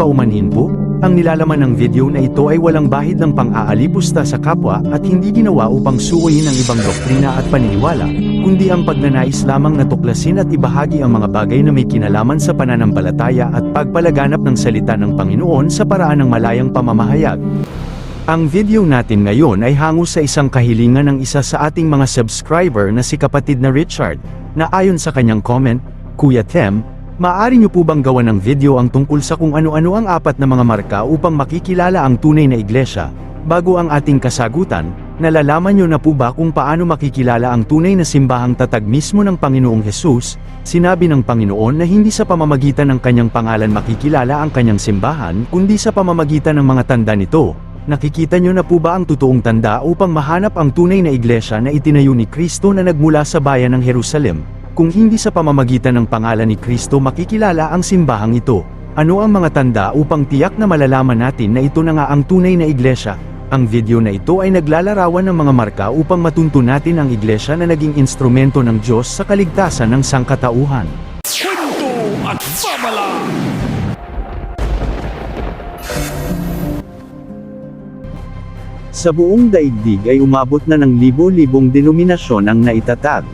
paumanhin po? Ang nilalaman ng video na ito ay walang bahid ng pang-aalipusta sa kapwa at hindi ginawa upang suwayin ang ibang doktrina at paniniwala, kundi ang pagnanais lamang na tuklasin at ibahagi ang mga bagay na may kinalaman sa pananampalataya at pagpalaganap ng salita ng Panginoon sa paraan ng malayang pamamahayag. Ang video natin ngayon ay hango sa isang kahilingan ng isa sa ating mga subscriber na si kapatid na Richard, na ayon sa kanyang comment, Kuya Tem, maaari niyo po bang gawa ng video ang tungkol sa kung ano-ano ang 4 na mga marka upang makikilala ang tunay na iglesia? Bago ang ating kasagutan, nalalaman niyo na po ba kung paano makikilala ang tunay na simbahang tatag mismo ng Panginoong Hesus? Sinabi ng Panginoon na hindi sa pamamagitan ng kanyang pangalan makikilala ang kanyang simbahan, kundi sa pamamagitan ng mga tanda nito. Nakikita niyo na po ba ang totoong tanda upang mahanap ang tunay na iglesia na itinayo ni Kristo na nagmula sa bayan ng Jerusalem? Kung hindi sa pamamagitan ng pangalan ni Kristo makikilala ang simbahang ito, ano ang mga tanda upang tiyak na malalaman natin na ito na nga ang tunay na iglesia? Ang video na ito ay naglalarawan ng mga marka upang matunto natin ang iglesia na naging instrumento ng Diyos sa kaligtasan ng sangkatauhan. Kwento at babala. Sa buong daigdig ay umabot na ng libo-libong denominasyon ang naitatag.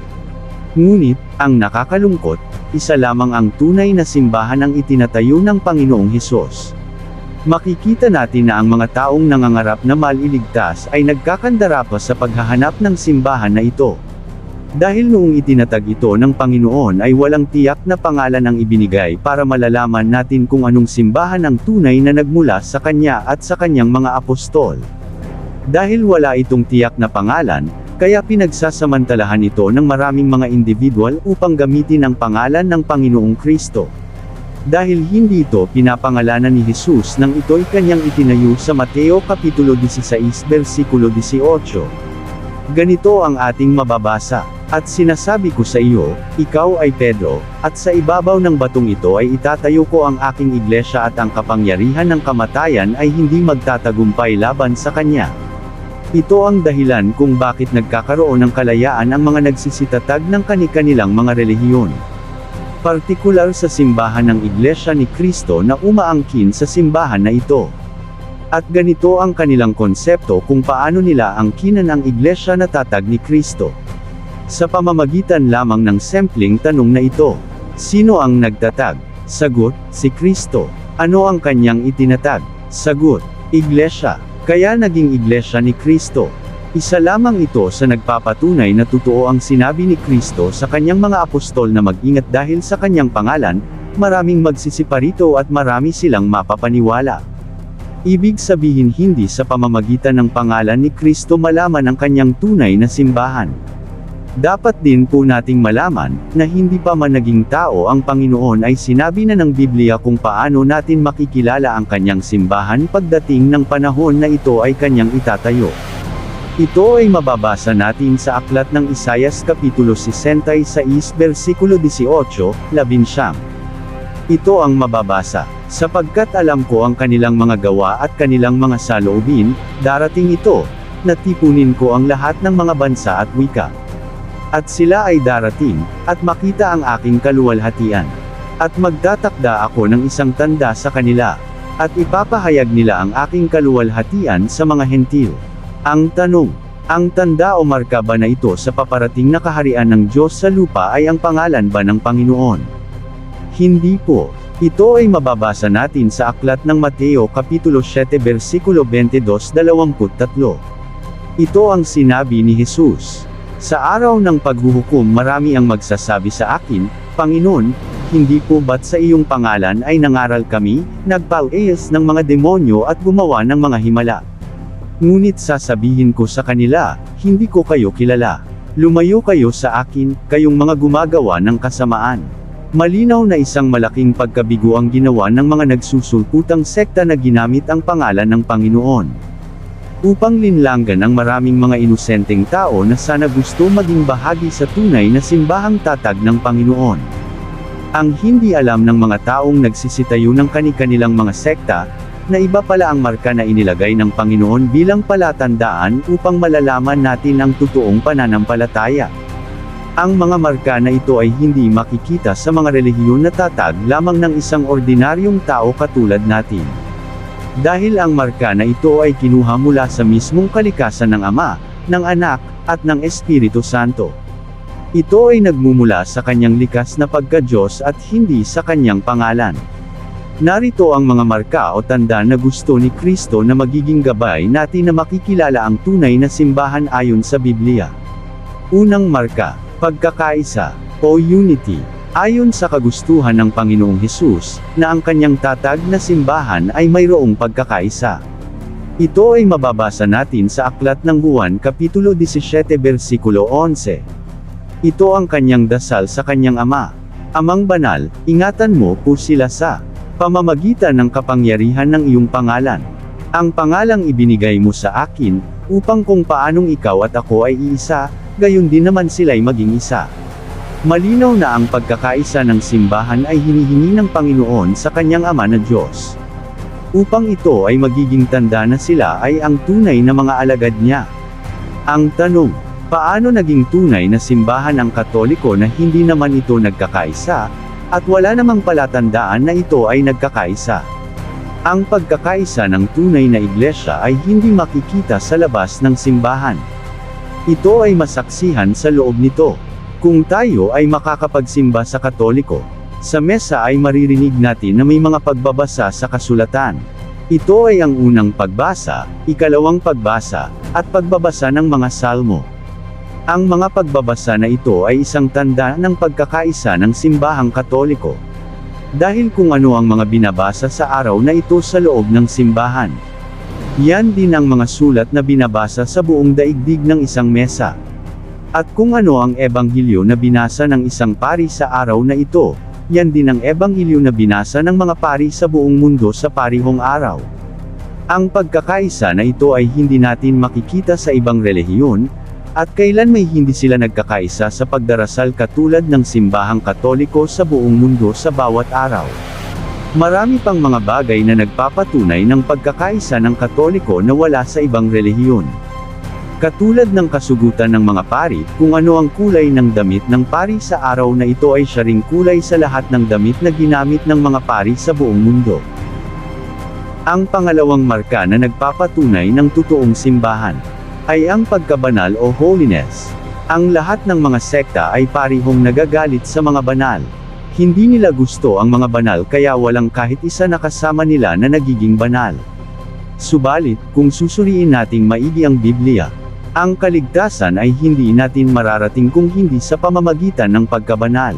Ngunit, ang nakakalungkot, isa lamang ang tunay na simbahan ang itinatayo ng Panginoong Hesus. Makikita natin na ang mga taong nangangarap na maliligtas ay nagkakandara pa sa paghahanap ng simbahan na ito. Dahil noong itinatag ito ng Panginoon ay walang tiyak na pangalan ang ibinigay para malalaman natin kung anong simbahan ang tunay na nagmula sa Kanya at sa Kanyang mga apostol. Dahil wala itong tiyak na pangalan, kaya pinagsasamantalahan ito ng maraming mga individual upang gamitin ang pangalan ng Panginoong Kristo. Dahil hindi ito pinapangalanan ni Hesus nang ito'y kanyang itinayo sa Mateo Kapitulo 16 versikulo 18. Ganito ang ating mababasa, "At sinasabi ko sa iyo, ikaw ay Pedro, at sa ibabaw ng batong ito ay itatayo ko ang aking iglesia at ang kapangyarihan ng kamatayan ay hindi magtatagumpay laban sa kanya." Ito ang dahilan kung bakit nagkakaroon ng kalayaan ang mga nagsisitatag ng kani-kanilang mga relihiyon. Partikular sa simbahan ng Iglesia ni Kristo na umaangkin sa simbahan na ito. At ganito ang kanilang konsepto kung paano nila angkinan ang Iglesia na tatag ni Kristo. Sa pamamagitan lamang ng simpleng tanong na ito, sino ang nagtatag? Sagot, si Kristo. Ano ang kanyang itinatag? Sagot, Iglesia. Kaya naging iglesia ni Kristo. Isa lamang ito sa nagpapatunay na totoo ang sinabi ni Kristo sa kanyang mga apostol na mag-ingat dahil sa kanyang pangalan, maraming magsisiparito at marami silang mapapaniwala. Ibig sabihin hindi sa pamamagitan ng pangalan ni Kristo malaman ang kanyang tunay na simbahan. Dapat din po nating malaman, na hindi pa man naging tao ang Panginoon ay sinabi na ng Biblia kung paano natin makikilala ang kanyang simbahan pagdating ng panahon na ito ay kanyang itatayo. Ito ay mababasa natin sa aklat ng Isaias Kapitulo 66 versikulo 18, 19. Ito ang mababasa, "Sapagkat alam ko ang kanilang mga gawa at kanilang mga saloobin, darating ito, natipunin ko ang lahat ng mga bansa at wika. At sila ay darating, at makita ang aking kaluwalhatian. At magtatakda ako ng isang tanda sa kanila, at ipapahayag nila ang aking kaluwalhatian sa mga hentil." Ang tanong, ang tanda o marka ba na ito sa paparating na kaharian ng Diyos sa lupa ay ang pangalan ba ng Panginoon? Hindi po. Ito ay mababasa natin sa aklat ng Mateo Kapitulo 7 versikulo 22-23. Ito ang sinabi ni Hesus. "Sa araw ng paghuhukom marami ang magsasabi sa akin, Panginoon, hindi po ba't sa iyong pangalan ay nangaral kami, nagpaueyes ng mga demonyo at gumawa ng mga himala? Ngunit sasabihin ko sa kanila, hindi ko kayo kilala. Lumayo kayo sa akin, kayong mga gumagawa ng kasamaan." Malinaw na isang malaking pagkabigo ang ginawa ng mga nagsusulputang sekta na ginamit ang pangalan ng Panginoon upang linlanggan ang maraming mga inosenteng tao na sana gusto maging bahagi sa tunay na simbahang tatag ng Panginoon. Ang hindi alam ng mga taong nagsisitayo ng kani-kanilang mga sekta, na iba pala ang marka na inilagay ng Panginoon bilang palatandaan upang malalaman natin ang totoong pananampalataya. Ang mga marka na ito ay hindi makikita sa mga relihiyon na tatag lamang ng isang ordinaryong tao katulad natin. Dahil ang marka na ito ay kinuha mula sa mismong kalikasan ng Ama, ng Anak, at ng Espiritu Santo. Ito ay nagmumula sa kanyang likas na pagka-Diyos at hindi sa kanyang pangalan. Narito ang mga marka o tanda na gusto ni Kristo na magiging gabay natin na makikilala ang tunay na simbahan ayon sa Biblia. Unang marka, pagkakaisa, o unity. Ayon sa kagustuhan ng Panginoong Hesus, na ang kanyang tatag na simbahan ay mayroong pagkakaisa. Ito ay mababasa natin sa Aklat ng Juan Kapitulo 17 versikulo 11. Ito ang kanyang dasal sa kanyang Ama. Amang banal, ingatan mo po sila sa pamamagitan ng kapangyarihan ng iyong pangalan. Ang pangalang ibinigay mo sa akin, upang kung paanong ikaw at ako ay iisa, gayon din naman sila'y maging isa. Malinaw na ang pagkakaisa ng simbahan ay hinihingi ng Panginoon sa kanyang Ama na Diyos. Upang ito ay magiging tanda na sila ay ang tunay na mga alagad niya. Ang tanong, paano naging tunay na simbahan ang Katoliko na hindi naman ito nagkakaisa? At wala namang palatandaan na ito ay nagkakaisa. Ang pagkakaisa ng tunay na iglesia ay hindi makikita sa labas ng simbahan. Ito ay masaksihan sa loob nito. Kung tayo ay makakapagsimba sa Katoliko, sa mesa ay maririnig natin na may mga pagbabasa sa kasulatan. Ito ay ang unang pagbasa, ikalawang pagbasa, at pagbabasa ng mga salmo. Ang mga pagbabasa na ito ay isang tanda ng pagkakaisa ng simbahang Katoliko. Dahil kung ano ang mga binabasa sa araw na ito sa loob ng simbahan. Yan din ang mga sulat na binabasa sa buong daigdig ng isang mesa. At kung ano ang ebanghilyo na binasa ng isang pari sa araw na ito, yan din ang ebanghilyo na binasa ng mga pari sa buong mundo sa parihong araw. Ang pagkakaisa na ito ay hindi natin makikita sa ibang relihiyon, at kailan may hindi sila nagkakaisa sa pagdarasal katulad ng simbahang Katoliko sa buong mundo sa bawat araw. Marami pang mga bagay na nagpapatunay ng pagkakaisa ng Katoliko na wala sa ibang relihiyon. Katulad ng kasugutan ng mga pari, kung ano ang kulay ng damit ng pari sa araw na ito ay siya ring kulay sa lahat ng damit na ginamit ng mga pari sa buong mundo. Ang pangalawang marka na nagpapatunay ng totoong simbahan ay ang pagkabanal o holiness. Ang lahat ng mga sekta ay parihong nagagalit sa mga banal. Hindi nila gusto ang mga banal kaya walang kahit isa na kasama nila na nagiging banal. Subalit, kung susuriin nating maigi ang Biblia, ang kaligtasan ay hindi natin mararating kung hindi sa pamamagitan ng pagkabanal.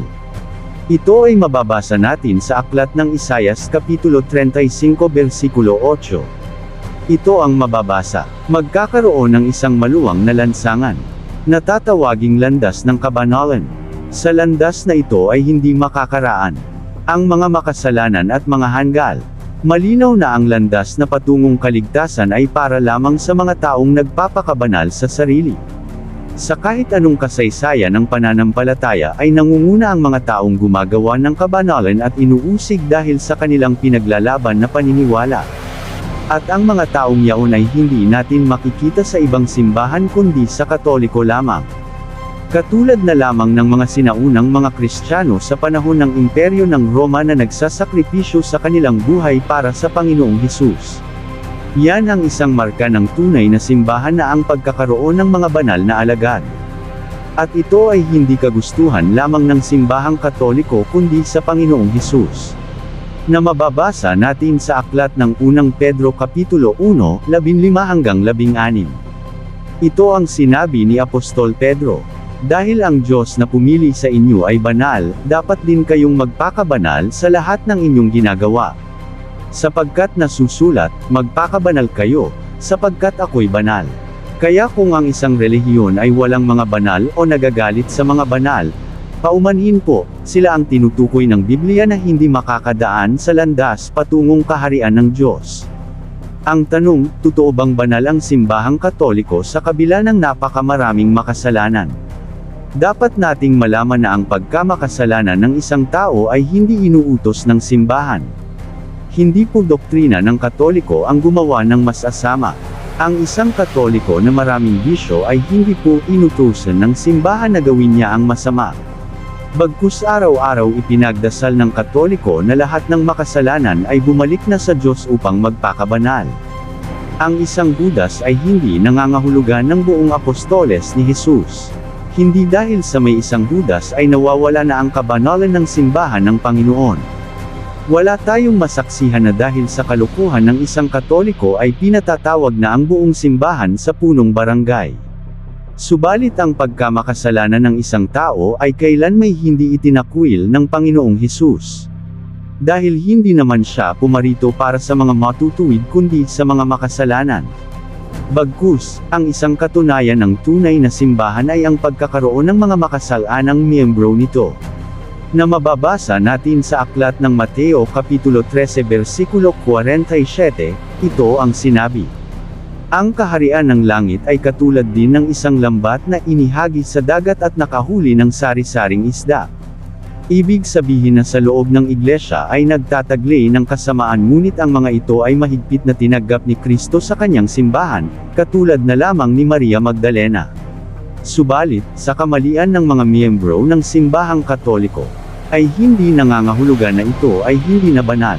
Ito ay mababasa natin sa Aklat ng Isayas Kapitulo 35 versikulo 8. Ito ang mababasa, magkakaroon ng isang maluwang na lansangan, na tatawaging landas ng kabanalan. Sa landas na ito ay hindi makakaraan ang mga makasalanan at mga hanggal. Malinaw na ang landas na patungong kaligtasan ay para lamang sa mga taong nagpapakabanal sa sarili. Sa kahit anong kasaysayan ng pananampalataya ay nangunguna ang mga taong gumagawa ng kabanalan at inuusig dahil sa kanilang pinaglalaban na paniniwala. At ang mga taong yaon ay hindi natin makikita sa ibang simbahan kundi sa Katoliko lamang. Katulad na lamang ng mga sinaunang mga Kristiyano sa panahon ng Imperyo ng Roma na nagsasakripisyo sa kanilang buhay para sa Panginoong Hesus. Yan ang isang marka ng tunay na simbahan na ang pagkakaroon ng mga banal na alagad. At ito ay hindi kagustuhan lamang ng simbahang Katoliko kundi sa Panginoong Hesus. Na mababasa natin sa aklat ng unang Pedro Kapitulo 1, 15-16. Ito ang sinabi ni Apostol Pedro. Dahil ang Diyos na pumili sa inyo ay banal, dapat din kayong magpakabanal sa lahat ng inyong ginagawa. Sapagkat nasusulat, magpakabanal kayo, sapagkat ako'y banal. Kaya kung ang isang relihiyon ay walang mga banal o nagagalit sa mga banal, paumanhin po, sila ang tinutukoy ng Biblia na hindi makakadaan sa landas patungong kaharian ng Diyos. Ang tanong, totoo bang banal ang simbahang Katoliko sa kabila ng napakamaraming makasalanan? Dapat nating malaman na ang pagkamakasalanan ng isang tao ay hindi inuutos ng simbahan. Hindi po doktrina ng Katoliko ang gumawa ng mas asama. Ang isang Katoliko na maraming bisyo ay hindi po inutusan ng simbahan na gawin niya ang masama. Bagkus araw-araw ipinagdasal ng Katoliko na lahat ng makasalanan ay bumalik na sa Diyos upang magpakabanal. Ang isang Judas ay hindi nangangahulugan ng buong apostoles ni Jesus. Hindi dahil sa may isang Judas ay nawawala na ang kabanalan ng simbahan ng Panginoon. Wala tayong masaksihan na dahil sa kalukuhan ng isang Katoliko ay pinatatawag na ang buong simbahan sa punong barangay. Subalit ang pagkamakasalanan ng isang tao ay kailanmay hindi itinakwil ng Panginoong Hesus. Dahil hindi naman siya pumarito para sa mga matutuwid kundi sa mga makasalanan. Bagkus, ang isang katunayan ng tunay na simbahan ay ang pagkakaroon ng mga makasalanang miyembro nito. Na mababasa natin sa aklat ng Mateo Kapitulo 13 versikulo 47, ito ang sinabi. Ang kaharian ng langit ay katulad din ng isang lambat na inihagi sa dagat at nakahuli ng sari-saring isda. Ibig sabihin na sa loob ng iglesia ay nagtataglay ng kasamaan ngunit ang mga ito ay mahigpit na tinanggap ni Kristo sa kanyang simbahan, katulad na lamang ni Maria Magdalena. Subalit, sa kamalian ng mga miyembro ng simbahang Katoliko, ay hindi nangangahulugan na ito ay hindi na banal.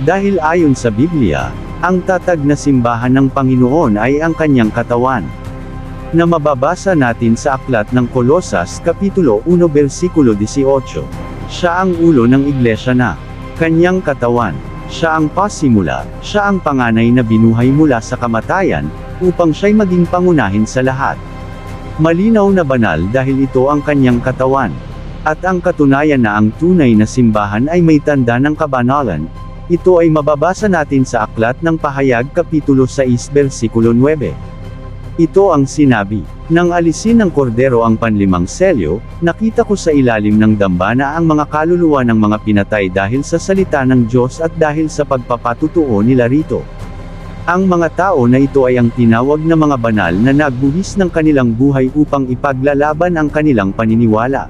Dahil ayon sa Biblia, ang tatag na simbahan ng Panginoon ay ang kanyang katawan. Na mababasa natin sa aklat ng Kolosas Kapitulo 1 versikulo 18. Siya ang ulo ng iglesia na kanyang katawan. Siya ang pasimula, siya ang panganay na binuhay mula sa kamatayan, upang siya'y maging pangunahin sa lahat. Malinaw na banal dahil ito ang kanyang katawan. At ang katunayan na ang tunay na simbahan ay may tanda ng kabanalan, ito ay mababasa natin sa aklat ng Pahayag Kapitulo 6 versikulo 9. Ito ang sinabi, nang alisin ng kordero ang panlimang selyo, nakita ko sa ilalim ng dambana ang mga kaluluwa ng mga pinatay dahil sa salita ng Diyos at dahil sa pagpapatutuo nila rito. Ang mga tao na ito ay ang tinawag na mga banal na nagbuhis ng kanilang buhay upang ipaglalaban ang kanilang paniniwala.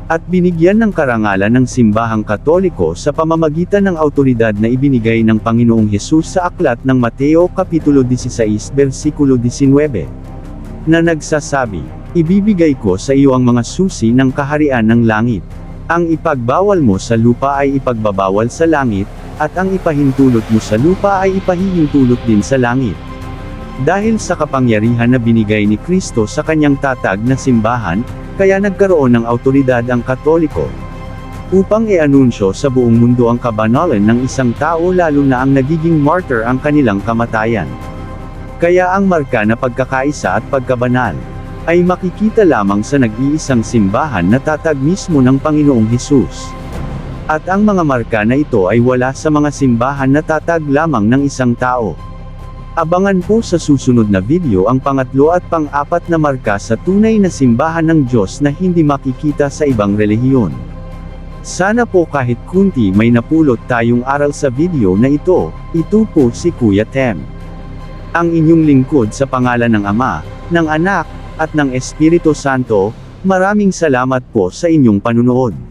At binigyan ng karangalan ng simbahang Katoliko sa pamamagitan ng awtoridad na ibinigay ng Panginoong Hesus sa aklat ng Mateo Kapitulo 16 versikulo 19. Na nagsasabi, ibibigay ko sa iyo ang mga susi ng kaharian ng langit. Ang ipagbawal mo sa lupa ay ipagbabawal sa langit, at ang ipahintulot mo sa lupa ay ipahihintulot din sa langit. Dahil sa kapangyarihan na binigay ni Kristo sa kanyang tatag na simbahan, kaya nagkaroon ng awtoridad ang Katoliko upang i-anunsyo sa buong mundo ang kabanalan ng isang tao lalo na ang nagiging martyr ang kanilang kamatayan. Kaya ang marka na pagkakaisa at pagkabanal ay makikita lamang sa nag-iisang simbahan na tatag mismo ng Panginoong Hesus. At ang mga marka na ito ay wala sa mga simbahan na tatag lamang ng isang tao. Abangan po sa susunod na video ang pangatlo at pang-apat na marka sa tunay na simbahan ng Diyos na hindi makikita sa ibang relihiyon. Sana po kahit kunti may napulot tayong aral sa video na ito po si Kuya Tem. Ang inyong lingkod sa pangalan ng Ama, ng Anak, at ng Espiritu Santo, maraming salamat po sa inyong panunood.